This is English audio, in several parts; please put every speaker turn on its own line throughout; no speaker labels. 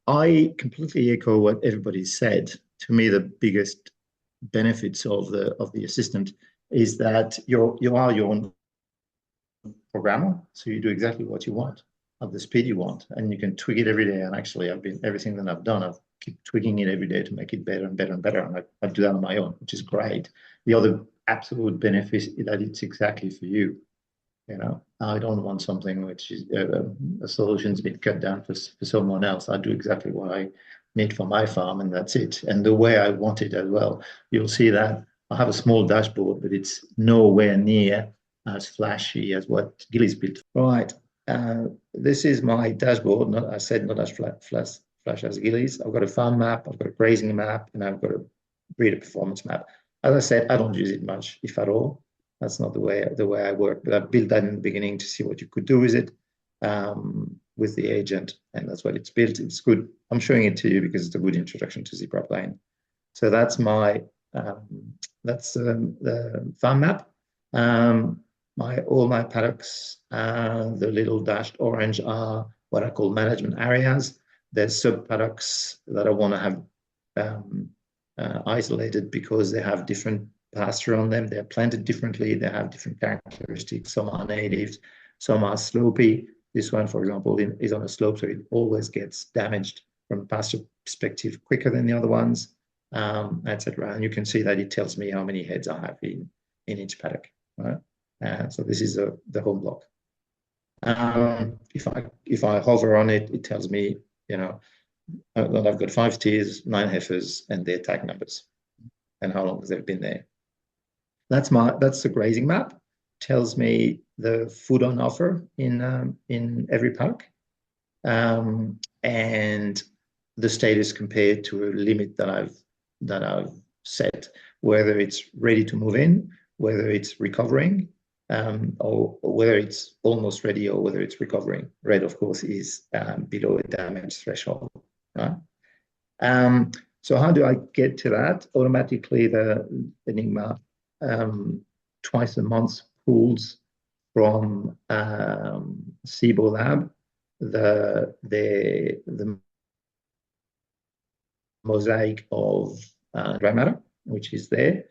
I completely echo what everybody said. To me, the biggest benefits of the assistant is that you are your own programmer, so you do exactly what you want at the speed you want, and you can tweak it every day. And actually, everything that I've done, I've keep tweaking it every day to make it better and better and better. And I do that on my own, which is great. The other absolute benefit is that it's exactly for you. You know, I don't want something which is a solution's been cut down for someone else. I do exactly what I need for my farm, and that's it. And the way I want it as well. You'll see that I have a small dashboard, but it's nowhere near as flashy as what Gilly's built. Right. This is my dashboard. Not, I said not as flash as Gilly's. I've got a farm map, I've got a grazing map, and I've got a breeder performance map. As I said, I don't use it much, if at all. That's not the way I work. But I built that in the beginning to see what you could do with it, with the agent, and that's what it's built. It's good. I'm showing it to you because it's a good introduction to zebra plane. So that's my the farm map. All my paddocks, the little dashed orange are what I call management areas. There's sub paddocks that I want to have isolated because they have different pasture on them. They're planted differently. They have different characteristics. Some are natives, some are slopy. This one, for example, is on a slope, so it always gets damaged from a pasture perspective quicker than the other ones, etc. And you can see that it tells me how many heads I have in each paddock. Right? So this is the home block. If I hover on it, it tells me, you know, that I've got 5 steers, 9 heifers, and their tag numbers, and how long they've been there. That's the grazing map. Tells me the food on offer in every paddock, and the status compared to a limit that I've set, whether it's ready to move in, whether it's recovering, or whether it's almost ready, or whether it's recovering. Red, of course, is below a damage threshold. Right? So how do I get to that? Automatically, the Enigma twice a month pulls from SIBO Lab the mosaic of dry matter, which is there,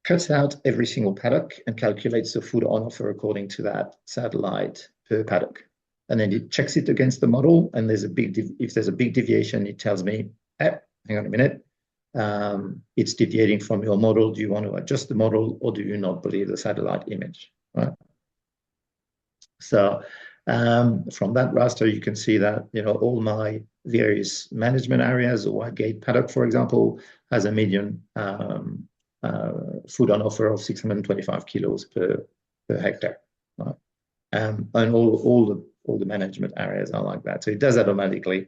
cuts out every single paddock and calculates the food on offer according to that satellite per paddock. And then it checks it against the model, and if there's a big deviation, it tells me, hang on a minute, it's deviating from your model. Do you want to adjust the model, or do you not believe the satellite image? Right. So from that raster, you can see that, you know, all my various management areas, the white gate paddock, for example, has a median food on offer of 625 kilos per hectare. Right? And all the management areas are like that. So it does that automatically.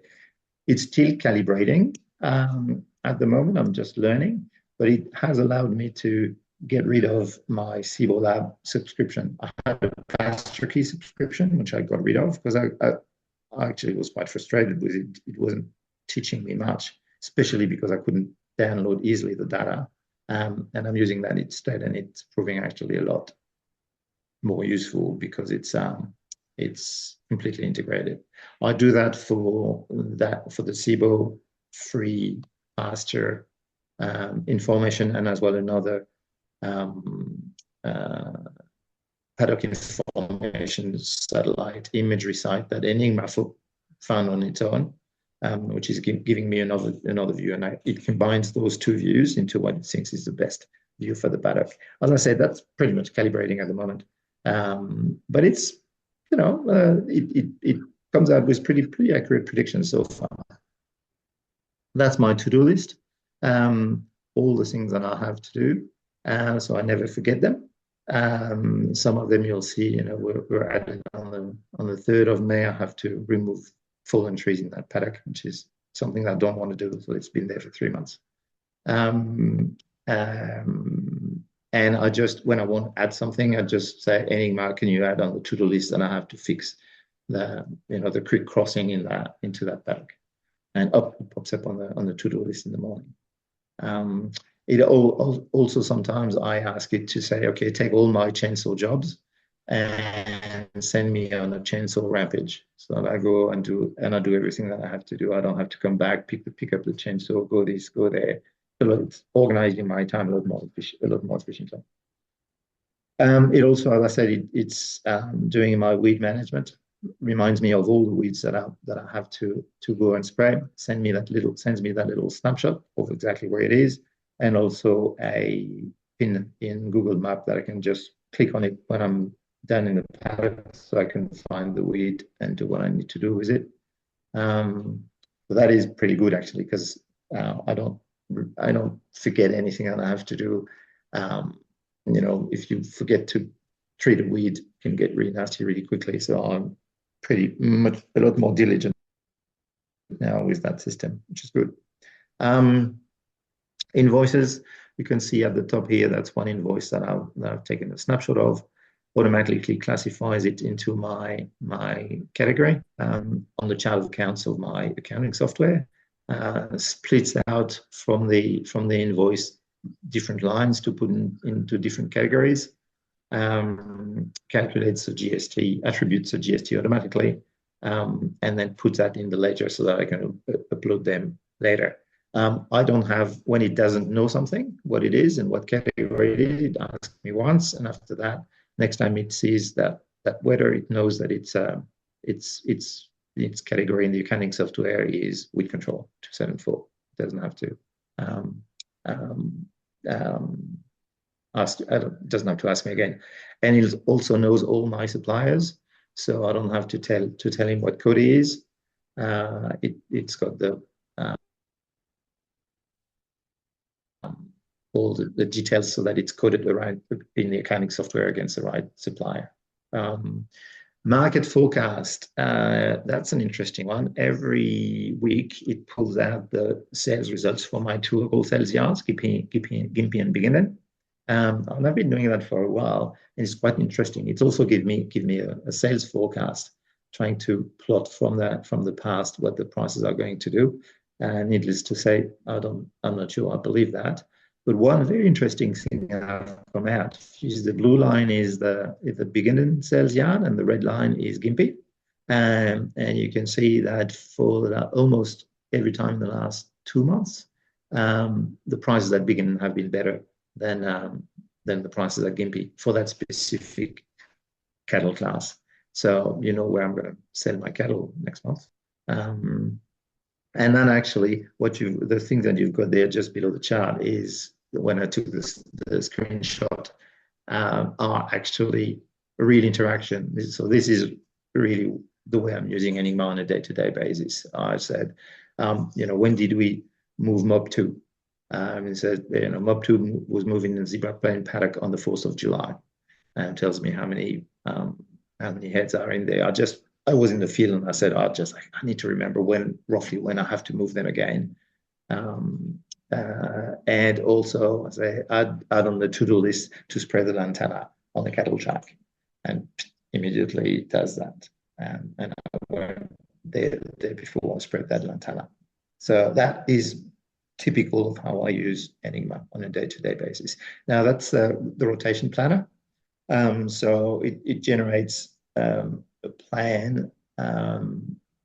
It's still calibrating. At the moment, I'm just learning, but it has allowed me to get rid of my SIBO Lab subscription. I had a pasture key subscription, which I got rid of because I actually was quite frustrated with it. It wasn't teaching me much, especially because I couldn't download easily the data. And I'm using that instead, and it's proving actually a lot more useful because it's completely integrated. I do that for the SIBO free pasture information, and as well another paddock information satellite imagery site that Enigma found on its own, which is giving me another view, and it combines those two views into what it thinks is the best view for the paddock. As I said, that's pretty much calibrating at the moment, but it's, you know, it comes out with pretty accurate predictions so far. That's my to-do list. All the things that I have to do, so I never forget them. Some of them you'll see, you know, we're adding on the 3rd of May. I have to remove fallen trees in that paddock, which is something that I don't want to do. So it's been there for 3 months. And I just, when I want to add something, I just say, Enigma, can you add on the to-do list? And I have to fix the creek crossing into that paddock, and it pops up on the to-do list in the morning. It also sometimes I ask it to say, okay, take all my chainsaw jobs and send me on a chainsaw rampage. So that I go and I do everything that I have to do. I don't have to come back, pick up the chainsaw, go this, go there. It's organizing my time a lot more efficiently. It also, as I said, it's doing my weed management. Reminds me of all the weeds that I have to go and spray. Sends me that little snapshot of exactly where it is, and also a pin in Google Map that I can just click on it when I'm done in the paddock, so I can find the weed and do what I need to do with it. So that is pretty good actually, because I don't forget anything that I have to do. If you forget to treat a weed, it can get really nasty really quickly. So I'm a lot more diligent now with that system, which is good. Invoices, you can see at the top here, that's one invoice that I've taken a snapshot of. Automatically classifies it into my category on the chart of accounts of my accounting software. Splits out from the invoice different lines to put into different categories. Calculates the GST, attributes the GST automatically, and then puts that in the ledger so that I can upload them later. I don't have, when it doesn't know something, what it is and what category it is, it asks me once, and after that, next time it sees that whether it knows that its category in the accounting software is weed control 274. It doesn't have to doesn't have to ask me again, and it also knows all my suppliers, so I don't have to tell him what code it is. It's got the all the details so that it's coded around in the accounting software against the right supplier. Market forecast, that's an interesting one. Every week it pulls out the sales results for my two local sales yards, Gympie and Biggenden. And I've been doing that for a while, and it's quite interesting. It's also give me a sales forecast, trying to plot from the past what the prices are going to do. And needless to say, I'm not sure I believe that. But one very interesting thing that have come out is the blue line is the Biggenden sales yard, and the red line is Gympie. And you can see that for almost every time in the last 2 months, the prices at Biggenden have been better than the prices at Gympie for that specific cattle class. So you know where I'm going to sell my cattle next month. And then actually, the thing that you've got there just below the chart is when I took the screenshot are actually a real interaction. So this is really the way I'm using Enigma on a day-to-day basis. I said, when did we move Mob 2? It said, Mob 2 was moving in the zebra plain paddock on the 4th of July, and tells me how many heads are in there. I was in the field and I said, I need to remember roughly when I have to move them again. And also, I say, add on the to-do list to spray the lantana on the cattle track, and immediately it does that. And I went the day before I spread that lantana. So that is typical of how I use Enigma on a day-to-day basis. Now that's the rotation planner. So it generates a plan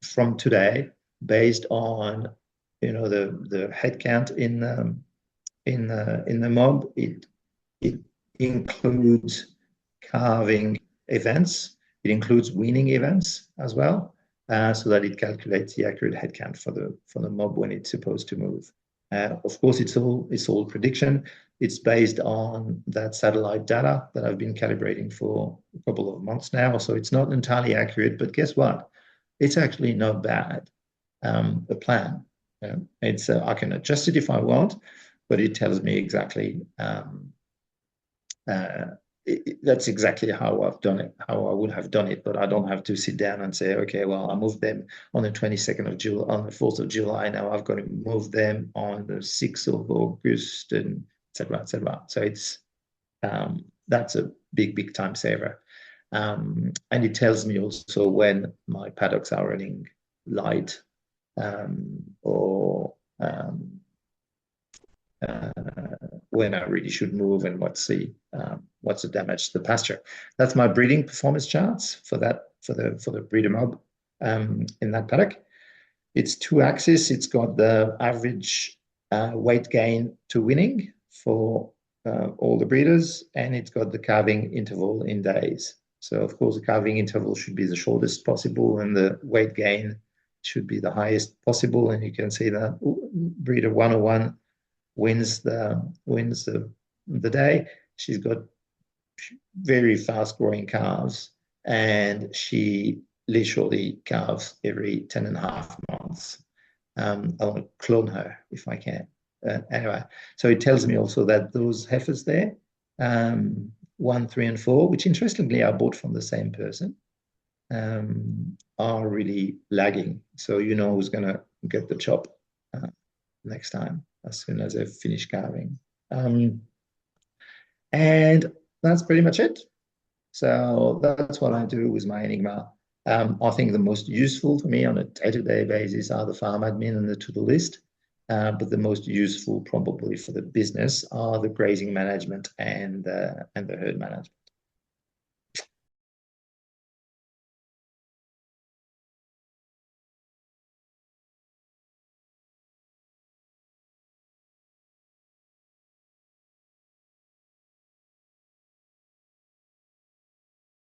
from today based on the head count in the mob. It includes calving events. It includes weaning events as well, so that it calculates the accurate head count for the mob when it's supposed to move. Of course, it's all prediction. It's based on that satellite data that I've been calibrating for a couple of months now. So it's not entirely accurate, but guess what? It's actually not bad. A plan. I can adjust it if I want, but it tells me exactly that's exactly how I've done it, how I would have done it, but I don't have to sit down and say, okay, well, I moved them on the 22nd of July, on the 4th of July. Now I've got to move them on the 6th of August, and et cetera, et cetera. So it's that's a big time saver. And it tells me also when my paddocks are running light or when I really should move and what's the damage to the pasture. That's my breeding performance charts for that for the breeder mob in that paddock. It's two axes. It's got the average weight gain to winning for all the breeders, and it's got the calving interval in days. So, of course, the calving interval should be the shortest possible, and the weight gain should be the highest possible. And you can see that breeder 101 wins the day. She's got very fast growing calves, and she literally calves every 10 and a half months. I want to clone her if I can. Anyway, so it tells me also that those heifers there, 1, 3, and 4, which interestingly are bought from the same person, are really lagging. So you know who's going to get the chop next time as soon as they've finished calving. And that's pretty much it. So that's what I do with my Enigma. I think the most useful for me on a day-to-day basis are the farm admin and the to-do list. But the most useful probably for the business are the grazing management and the herd management.